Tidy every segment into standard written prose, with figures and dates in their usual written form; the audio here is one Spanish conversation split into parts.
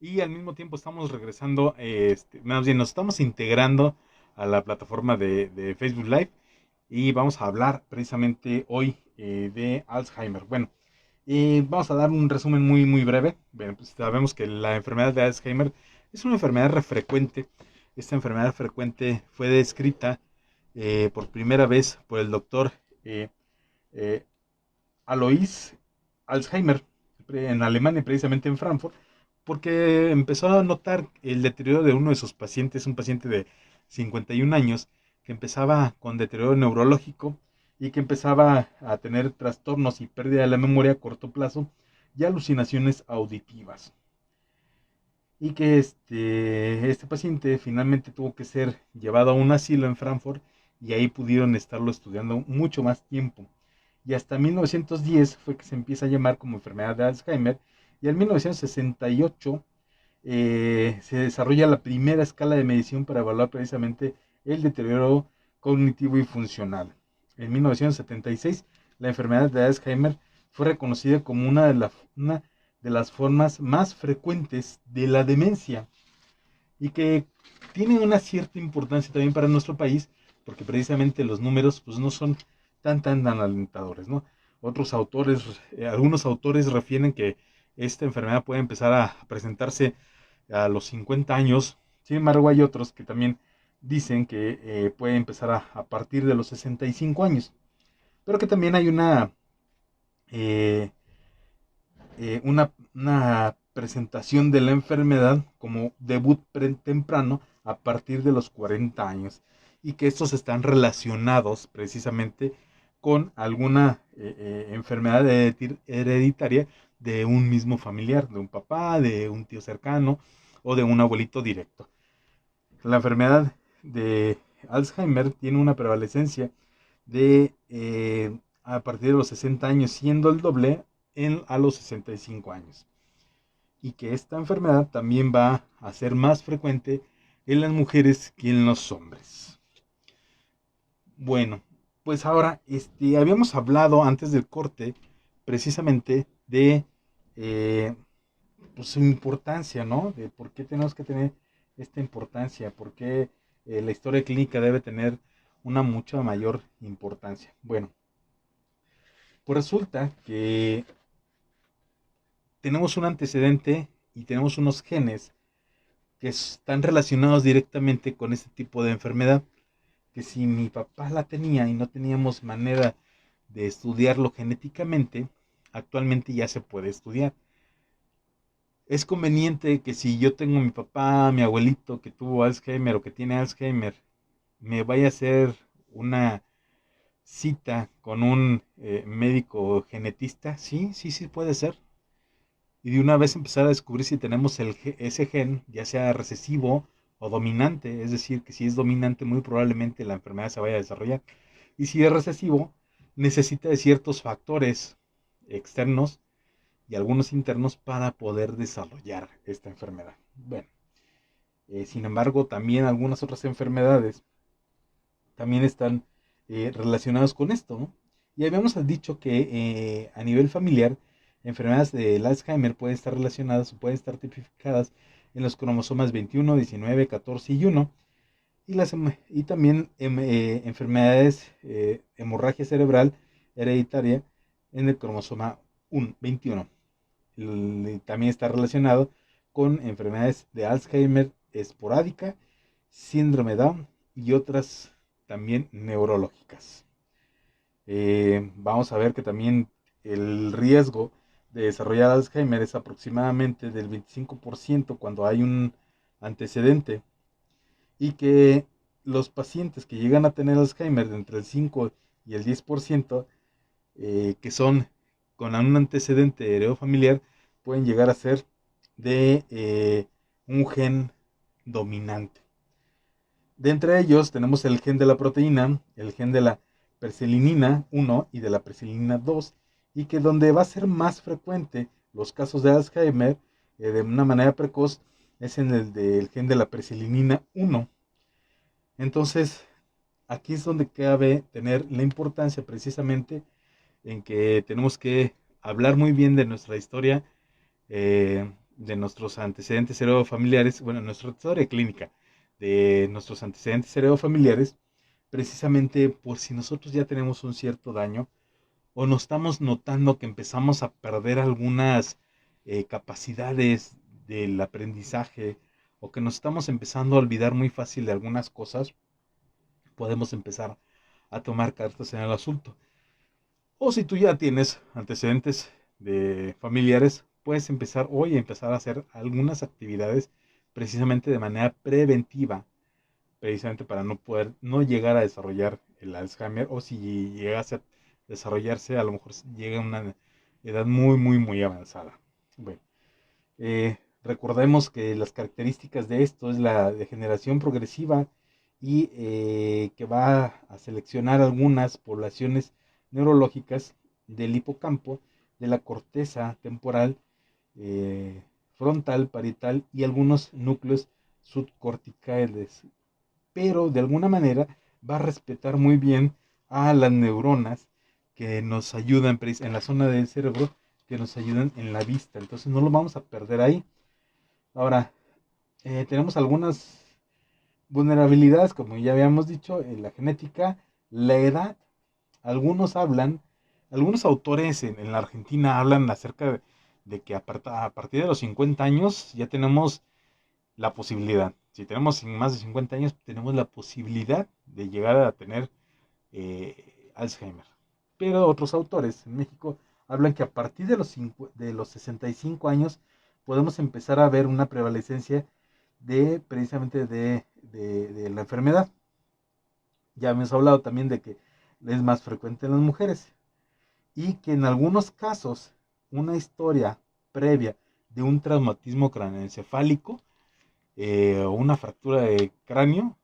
y al mismo tiempo estamos regresando, más bien nos estamos integrando a la plataforma de Facebook Live y vamos a hablar precisamente hoy de Alzheimer. Bueno, vamos a dar un resumen muy breve. Bueno, pues sabemos que la enfermedad de Alzheimer es una enfermedad frecuente. Esta enfermedad frecuente fue descrita por primera vez por el doctor eh, eh, Alois Alzheimer en Alemania, precisamente en Frankfurt, porque empezó a notar el deterioro de uno de sus pacientes, un paciente de 51 años, que empezaba con deterioro neurológico y que empezaba a tener trastornos y pérdida de la memoria a corto plazo y alucinaciones auditivas. Y que este paciente finalmente tuvo que ser llevado a un asilo en Frankfurt y ahí pudieron estarlo estudiando mucho más tiempo. Y hasta 1910 fue que se empieza a llamar como enfermedad de Alzheimer y en 1968 se desarrolla la primera escala de medición para evaluar precisamente el deterioro cognitivo y funcional. En 1976, la enfermedad de Alzheimer fue reconocida como una de las formas más frecuentes de la demencia y que tiene una cierta importancia también para nuestro país, porque precisamente los números pues, no son tan alentadores, ¿no? Otros autores, algunos autores refieren que esta enfermedad puede empezar a presentarse a los 50 años. Sin embargo, hay otros que también dicen que puede empezar a partir de los 65 años. Pero que también hay eh, una presentación de la enfermedad como debut temprano a partir de los 40 años y que estos están relacionados precisamente con alguna enfermedad hereditaria de un mismo familiar, de un papá, de un tío cercano o de un abuelito directo. La enfermedad de Alzheimer tiene una prevalecencia de a partir de los 60 años, siendo el doble a los 65 años. Y que esta enfermedad también va a ser más frecuente en las mujeres que en los hombres. Bueno, pues ahora habíamos hablado antes del corte precisamente de pues, su importancia, ¿no? De por qué tenemos que tener esta importancia, por qué la historia clínica debe tener una mucha mayor importancia. Bueno, pues resulta que tenemos un antecedente y tenemos unos genes que están relacionados directamente con este tipo de enfermedad, que si mi papá la tenía y no teníamos manera de estudiarlo genéticamente, actualmente ya se puede estudiar. Es conveniente que si yo tengo mi papá, mi abuelito que tuvo Alzheimer o que tiene Alzheimer, me vaya a hacer una cita con un médico genetista. Sí puede ser. Y de una vez empezar a descubrir si tenemos ese gen, ya sea recesivo o dominante, es decir, que si es dominante muy probablemente la enfermedad se vaya a desarrollar. Y si es recesivo, necesita de ciertos factores externos y algunos internos para poder desarrollar esta enfermedad. Bueno, sin embargo, también algunas otras enfermedades también están relacionadas con esto, ¿no? Y habíamos dicho que a nivel familiar, enfermedades del Alzheimer pueden estar relacionadas o pueden estar tipificadas en los cromosomas 21, 19, 14 y 1, y también enfermedades, hemorragia cerebral hereditaria en el cromosoma 21. También está relacionado con enfermedades de Alzheimer esporádica, síndrome Down y otras también neurológicas. Vamos a ver que también el riesgo de desarrollar Alzheimer es aproximadamente del 25% cuando hay un antecedente y que los pacientes que llegan a tener Alzheimer de entre el 5 y el 10%, que son con un antecedente heredofamiliar, pueden llegar a ser de un gen dominante. De entre ellos tenemos el gen de la proteína, el gen de la persilinina 1 y de la persilinina 2, y que donde va a ser más frecuente los casos de Alzheimer de una manera precoz es en el del gen de la persilinina 1. Entonces, aquí es donde cabe tener la importancia precisamente en que tenemos que hablar muy bien de nuestra historia, de nuestros antecedentes heredofamiliares, bueno, nuestra historia clínica de nuestros antecedentes heredofamiliares, precisamente por si nosotros ya tenemos un cierto daño o nos estamos notando que empezamos a perder algunas capacidades del aprendizaje o que nos estamos empezando a olvidar muy fácil de algunas cosas, podemos empezar a tomar cartas en el asunto. O si tú ya tienes antecedentes de familiares, puedes empezar hoy a empezar a hacer algunas actividades precisamente de manera preventiva, precisamente para no llegar a desarrollar el Alzheimer, o si llegase a desarrollarse, a lo mejor llega a una edad muy, muy, muy avanzada. Bueno, recordemos que las características de esto es la degeneración progresiva y que va a seleccionar algunas poblaciones neurológicas del hipocampo, de la corteza temporal, eh, frontal, parietal y algunos núcleos subcorticales, pero de alguna manera va a respetar muy bien a las neuronas que nos ayudan en la zona del cerebro, que nos ayudan en la vista. Entonces no lo vamos a perder ahí. Ahora, tenemos algunas vulnerabilidades, como ya habíamos dicho, en la genética, la edad. Algunos hablan, algunos autores en la Argentina hablan acerca de que a partir de los 50 años ya tenemos la posibilidad. Si tenemos más de 50 años, tenemos la posibilidad de llegar a tener Alzheimer. Pero otros autores en México hablan que a partir de los 65 años podemos empezar a ver una prevalecencia de precisamente de la enfermedad. Ya hemos hablado también de que es más frecuente en las mujeres y que en algunos casos una historia previa de un traumatismo craneoencefálico o una fractura de cráneo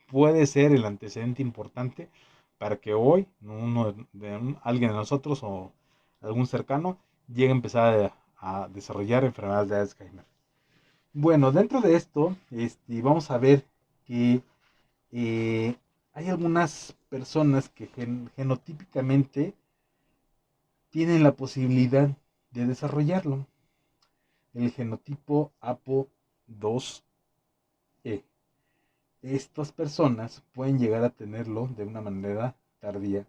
puede ser el antecedente importante para que hoy alguien de nosotros o algún cercano llegue a empezar a desarrollar enfermedades de Alzheimer. Bueno, dentro de esto vamos a ver que eh, hay algunas personas que genotípicamente tienen la posibilidad de desarrollarlo. El genotipo APO2E. Estas personas pueden llegar a tenerlo de una manera tardía.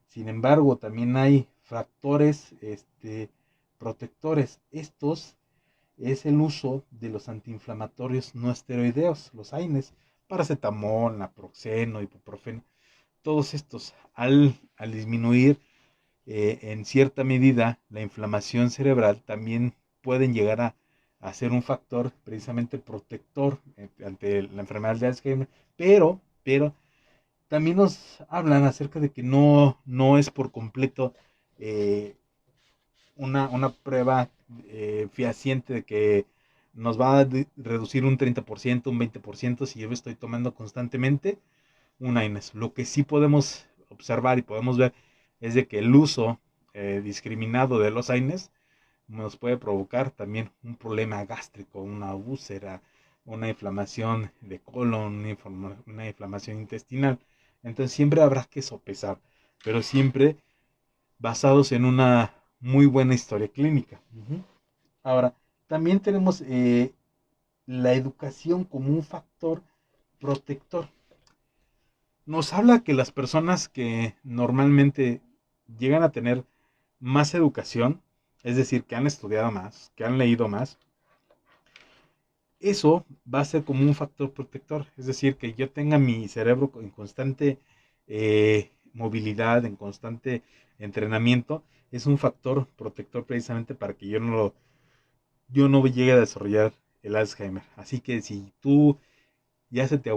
Sin embargo, también hay factores protectores. Estos es el uso de los antiinflamatorios no esteroideos, los AINES, paracetamol, naproxeno, ibuprofeno. Todos estos, al disminuir en cierta medida la inflamación cerebral, también pueden llegar a ser un factor precisamente protector ante la enfermedad de Alzheimer, pero también nos hablan acerca de que no es por completo eh, una prueba fehaciente de que nos va a reducir un 30%, un 20% si yo estoy tomando constantemente un AINES. Lo que sí podemos observar y podemos ver es de que el uso discriminado de los AINES nos puede provocar también un problema gástrico, una úlcera, una inflamación de colon, una inflamación intestinal. Entonces siempre habrá que sopesar, pero siempre basados en una muy buena historia clínica. Ahora, también tenemos la educación como un factor protector. Nos habla que las personas que normalmente llegan a tener más educación, es decir, que han estudiado más, que han leído más, eso va a ser como un factor protector, es decir, que yo tenga mi cerebro en constante movilidad, en constante entrenamiento, es un factor protector precisamente para que yo no llegue a desarrollar el Alzheimer. Así que si tú ya te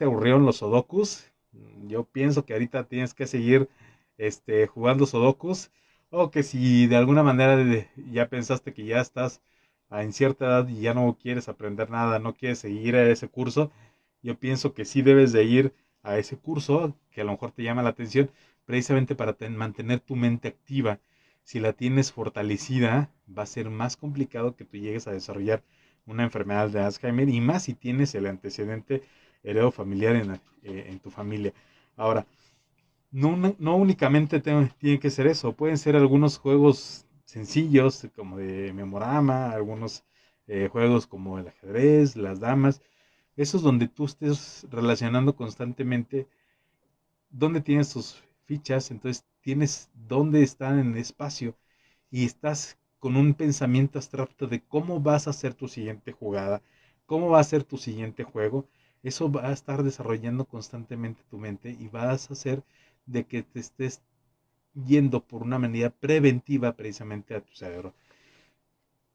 aburrieron los sudokus, yo pienso que ahorita tienes que seguir jugando sudokus, o que si de alguna manera ya pensaste que ya estás en cierta edad y ya no quieres aprender nada, no quieres seguir a ese curso, yo pienso que sí debes de ir a ese curso que a lo mejor te llama la atención, precisamente para mantener tu mente activa. Si la tienes fortalecida, va a ser más complicado que tú llegues a desarrollar una enfermedad de Alzheimer, y más si tienes el antecedente heredofamiliar en tu familia. Ahora, no únicamente tiene que ser eso, pueden ser algunos juegos sencillos como de memorama, algunos juegos como el ajedrez, las damas, esos donde tú estés relacionando constantemente dónde tienes tus fichas, entonces tienes dónde están en el espacio y estás con un pensamiento abstracto de cómo vas a hacer tu siguiente jugada, cómo va a ser tu siguiente juego. Eso va a estar desarrollando constantemente tu mente y vas a hacer de que te estés yendo por una manera preventiva precisamente a tu cerebro.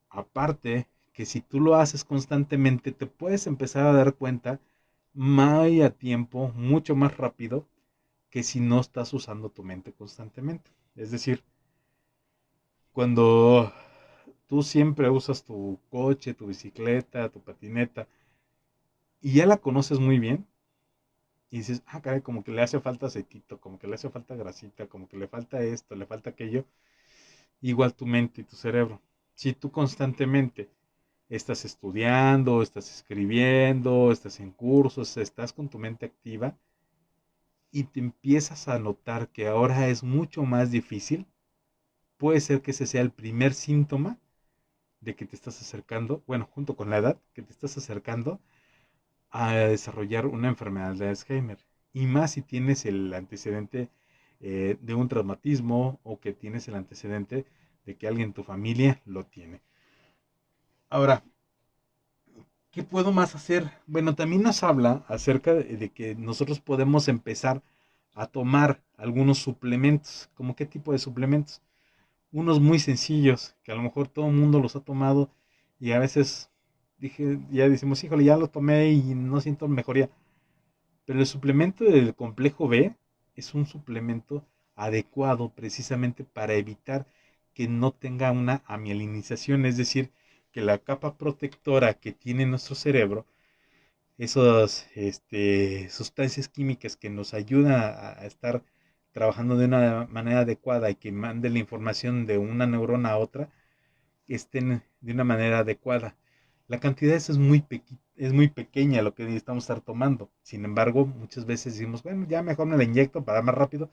Aparte, que si tú lo haces constantemente, te puedes empezar a dar cuenta más a tiempo, mucho más rápido, que si no estás usando tu mente constantemente. Es decir, cuando tú siempre usas tu coche, tu bicicleta, tu patineta, y ya la conoces muy bien, y dices, ah, caray, como que le hace falta aceitito, como que le hace falta grasita, como que le falta esto, le falta aquello, igual tu mente y tu cerebro. Si tú constantemente estás estudiando, estás escribiendo, estás en cursos, estás con tu mente activa y te empiezas a notar que ahora es mucho más difícil, puede ser que ese sea el primer síntoma de que te estás acercando, bueno, junto con la edad, que te estás acercando a desarrollar una enfermedad de Alzheimer. Y más si tienes el antecedente de un traumatismo o que tienes el antecedente de que alguien en tu familia lo tiene. Ahora, ¿qué puedo más hacer? Bueno, también nos habla acerca de que nosotros podemos empezar a tomar algunos suplementos. ¿Cómo qué tipo de suplementos? Unos muy sencillos, que a lo mejor todo el mundo los ha tomado y a veces ya decimos, híjole, ya lo tomé y no siento mejoría. Pero el suplemento del complejo B es un suplemento adecuado precisamente para evitar que no tenga una amielinización, es decir, que la capa protectora que tiene nuestro cerebro, esas sustancias químicas que nos ayudan a estar trabajando de una manera adecuada y que mande la información de una neurona a otra, estén de una manera adecuada. La cantidad es muy pequeña lo que necesitamos estar tomando. Sin embargo, muchas veces decimos, bueno, ya mejor me la inyecto para más rápido,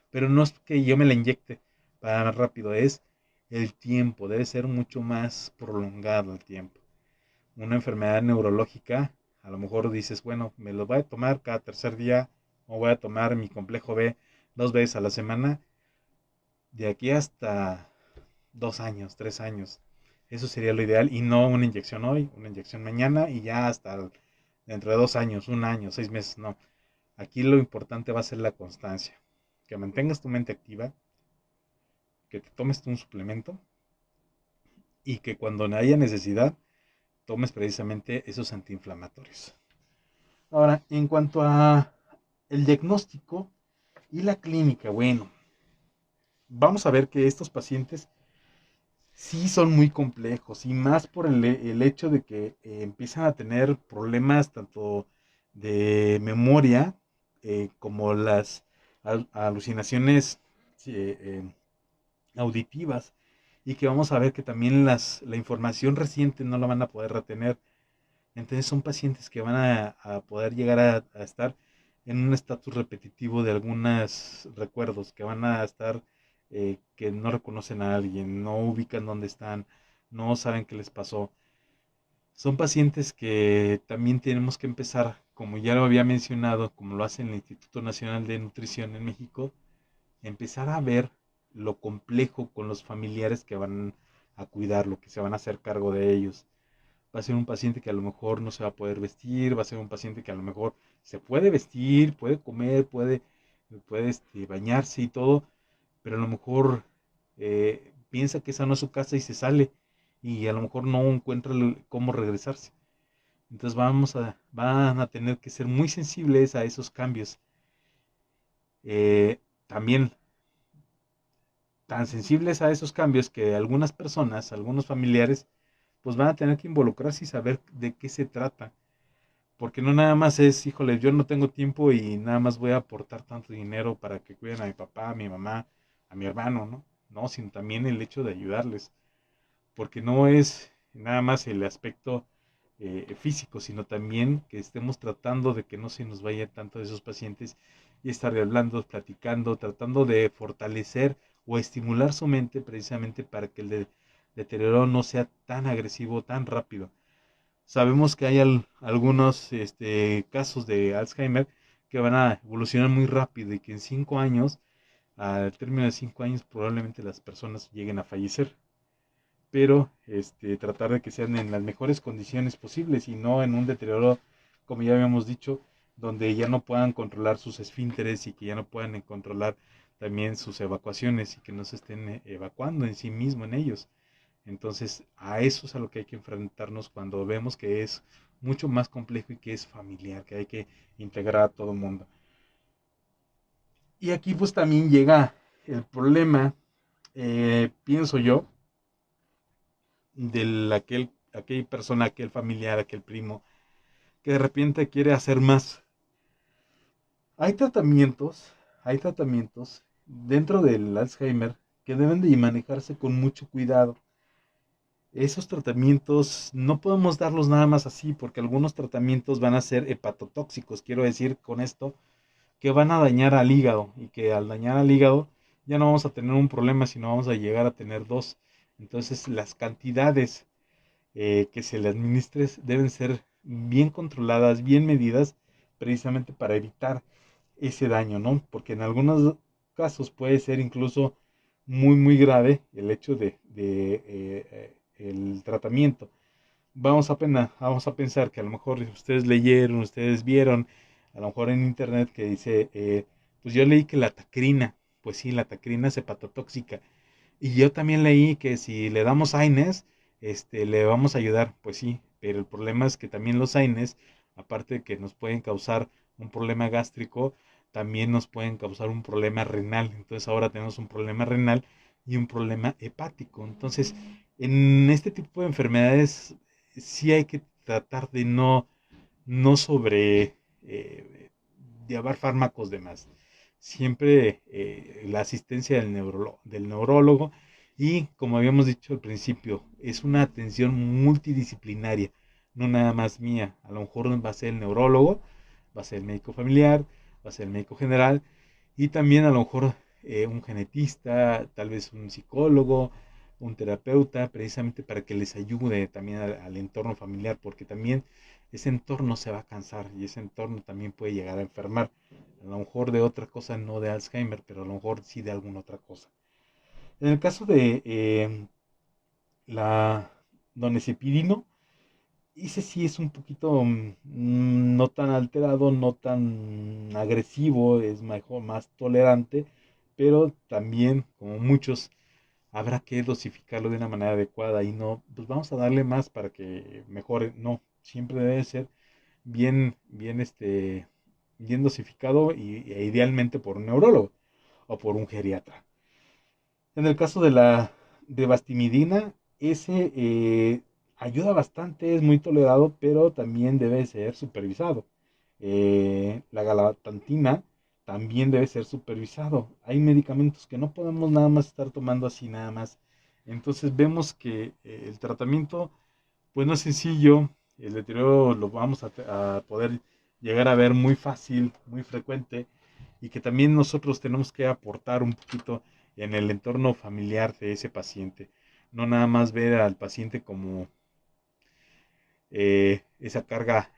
pero no es que yo me la inyecte para más rápido, es el tiempo, debe ser mucho más prolongado el tiempo. Una enfermedad neurológica, a lo mejor dices, bueno, me lo voy a tomar cada tercer día o voy a tomar mi complejo B 2 veces a la semana, de aquí hasta 2 años, 3 años. Eso sería lo ideal y no una inyección hoy, una inyección mañana y ya hasta dentro de 2 años, un año, 6 meses, no. Aquí lo importante va a ser la constancia, que mantengas tu mente activa, que te tomes un suplemento y que cuando haya necesidad tomes precisamente esos antiinflamatorios. Ahora, en cuanto a el diagnóstico y la clínica, bueno, vamos a ver que estos pacientes sí son muy complejos y más por el hecho de que empiezan a tener problemas tanto de memoria como las alucinaciones sí, auditivas y que vamos a ver que también la información reciente no la van a poder retener. Entonces son pacientes que van a poder llegar a estar en un estatus repetitivo de algunos recuerdos, que van a estar, que no reconocen a alguien, no ubican dónde están, no saben qué les pasó. Son pacientes que también tenemos que empezar, como ya lo había mencionado, como lo hace el Instituto Nacional de Nutrición en México, empezar a ver lo complejo con los familiares que van a cuidarlo, que se van a hacer cargo de ellos. Va a ser un paciente que a lo mejor no se va a poder vestir, va a ser un paciente que a lo mejor se puede vestir, puede comer, puede bañarse y todo, pero a lo mejor piensa que esa no es su casa y se sale y a lo mejor no encuentra cómo regresarse. Entonces van a tener que ser muy sensibles a esos cambios. También tan sensibles a esos cambios que algunas personas, algunos familiares, pues van a tener que involucrarse y saber de qué se trata. Porque no nada más es, híjole, yo no tengo tiempo y nada más voy a aportar tanto dinero para que cuiden a mi papá, a mi mamá, a mi hermano, ¿no? No, sino también el hecho de ayudarles. Porque no es nada más el aspecto físico, sino también que estemos tratando de que no se nos vaya tanto de esos pacientes y estar hablando, platicando, tratando de fortalecer o estimular su mente precisamente para que el deterioro no sea tan agresivo, tan rápido. Sabemos que hay algunos casos de Alzheimer que van a evolucionar muy rápido y que en 5 años, al término de 5 años, probablemente las personas lleguen a fallecer. Pero tratar de que sean en las mejores condiciones posibles y no en un deterioro, como ya habíamos dicho, donde ya no puedan controlar sus esfínteres y que ya no puedan controlar también sus evacuaciones y que no se estén evacuando en sí mismo en ellos. Entonces, a eso es a lo que hay que enfrentarnos cuando vemos que es mucho más complejo y que es familiar, que hay que integrar a todo el mundo. Y aquí pues también llega el problema, pienso yo, de aquel persona, aquel familiar, aquel primo, que de repente quiere hacer más. Hay tratamientos, hay tratamientos dentro del Alzheimer que deben de manejarse con mucho cuidado. Esos tratamientos no podemos darlos nada más así, porque algunos tratamientos van a ser hepatotóxicos. Quiero decir con esto que van a dañar al hígado y que al dañar al hígado ya no vamos a tener un problema, sino vamos a llegar a tener dos. Entonces las cantidades que se le administre deben ser bien controladas, bien medidas, precisamente para evitar ese daño, ¿no? Porque en algunos casos puede ser incluso muy, muy grave el hecho de el tratamiento. Vamos a pensar que a lo mejor ustedes leyeron, ustedes vieron, a lo mejor en internet que dice, pues yo leí que la tacrina, pues sí, la tacrina es hepatotóxica. Y yo también leí que si le damos AINES, le vamos a ayudar, pues sí, pero el problema es que también los AINES, aparte de que nos pueden causar un problema gástrico, también nos pueden causar un problema renal. Entonces ahora tenemos un problema renal y un problema hepático. Entonces, en este tipo de enfermedades sí hay que tratar de no sobre llevar fármacos de más. Siempre la asistencia del neurólogo y, como habíamos dicho al principio, es una atención multidisciplinaria, no nada más mía. A lo mejor va a ser el neurólogo, va a ser el médico familiar, va a ser el médico general y también a lo mejor un genetista, tal vez un psicólogo, un terapeuta, precisamente para que les ayude también al entorno familiar, porque también ese entorno se va a cansar y ese entorno también puede llegar a enfermar. A lo mejor de otra cosa, no de Alzheimer, pero a lo mejor sí de alguna otra cosa. En el caso de la donepezilino, ese sí es un poquito no tan alterado, no tan agresivo, es mejor, más tolerante, pero también, como muchos, habrá que dosificarlo de una manera adecuada y no, pues vamos a darle más para que mejore. No, siempre debe ser bien dosificado e idealmente por un neurólogo o por un geriatra. En el caso de la de bastimidina, ese ayuda bastante, es muy tolerado, pero también debe ser supervisado. La galatantina también debe ser supervisado. Hay medicamentos que no podemos nada más estar tomando así nada más. Entonces vemos que el tratamiento pues no es sencillo, el deterioro lo vamos a poder llegar a ver muy fácil, muy frecuente, y que también nosotros tenemos que aportar un poquito en el entorno familiar de ese paciente. No nada más ver al paciente como esa carga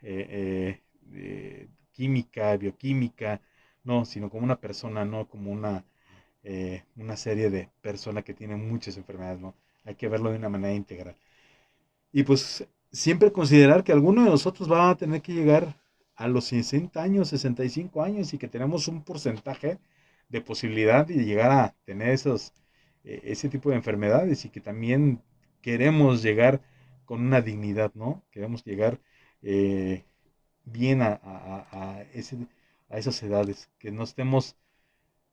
química, bioquímica, no, sino como una persona, no como una serie de personas que tienen muchas enfermedades, ¿no? Hay que verlo de una manera integral. Y pues siempre considerar que alguno de nosotros va a tener que llegar a los 60 años, 65 años y que tenemos un porcentaje de posibilidad de llegar a tener ese tipo de enfermedades y que también queremos llegar con una dignidad, ¿no? Queremos llegar eh, bien a esas edades, que no estemos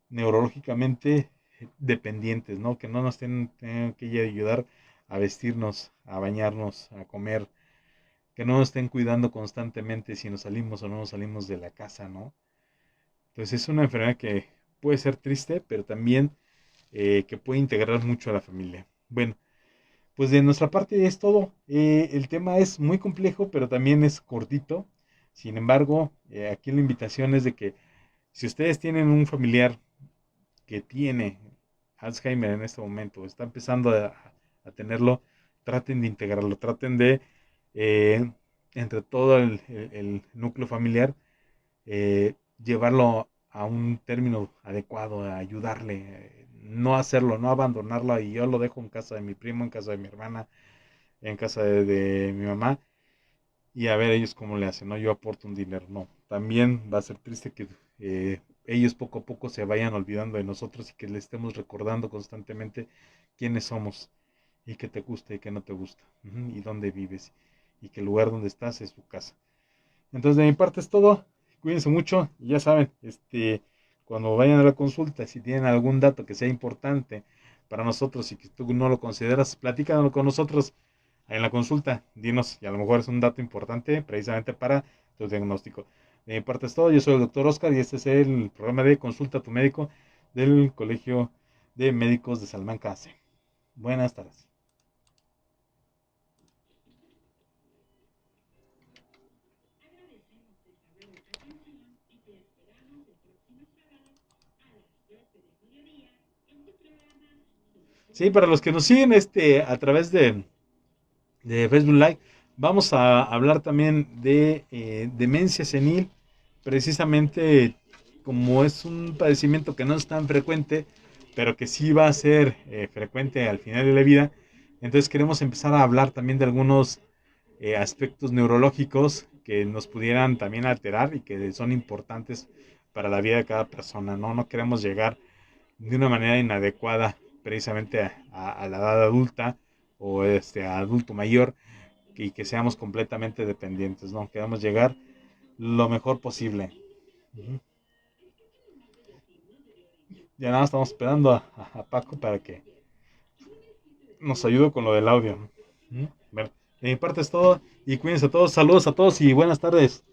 neurológicamente dependientes, ¿no? Que no nos tengan que ayudar a vestirnos, a bañarnos, a comer, que no nos estén cuidando constantemente si nos salimos o no nos salimos de la casa, ¿no? Entonces es una enfermedad que puede ser triste, pero también que puede integrar mucho a la familia. Bueno, pues de nuestra parte es todo. El tema es muy complejo, pero también es cortito. Sin embargo, aquí la invitación es de que si ustedes tienen un familiar que tiene Alzheimer en este momento, está empezando a tenerlo, traten de integrarlo, traten de, eh, entre todo el núcleo familiar, llevarlo a un término adecuado, a ayudarle, no hacerlo, no abandonarlo y yo lo dejo en casa de mi primo, en casa de mi hermana, en casa de mi mamá y a ver ellos cómo le hacen, ¿no? Yo aporto un dinero, no. También va a ser triste que ellos poco a poco se vayan olvidando de nosotros y que le estemos recordando constantemente quiénes somos y qué te gusta y qué no te gusta, y dónde vives y que el lugar donde estás es tu casa. Entonces de mi parte es todo. Cuídense mucho y ya saben, cuando vayan a la consulta, si tienen algún dato que sea importante para nosotros y que tú no lo consideras, platícanos con nosotros en la consulta. Dinos, y a lo mejor es un dato importante precisamente para tu diagnóstico. De mi parte es todo. Yo soy el doctor Oscar y este es el programa de Consulta a tu médico del Colegio de Médicos de Salamanca AC. Buenas tardes. Sí, para los que nos siguen a través de Facebook Live, vamos a hablar también de demencia senil, precisamente como es un padecimiento que no es tan frecuente, pero que sí va a ser frecuente al final de la vida. Entonces queremos empezar a hablar también de algunos aspectos neurológicos que nos pudieran también alterar y que son importantes para la vida de cada persona, ¿no? No queremos llegar de una manera inadecuada precisamente a la edad adulta o a adulto mayor y que seamos completamente dependientes, ¿no? Queremos llegar lo mejor posible. Uh-huh. Ya nada, estamos esperando a Paco para que nos ayude con lo del audio. Uh-huh. Bueno, de mi parte es todo y cuídense todos, saludos a todos y buenas tardes.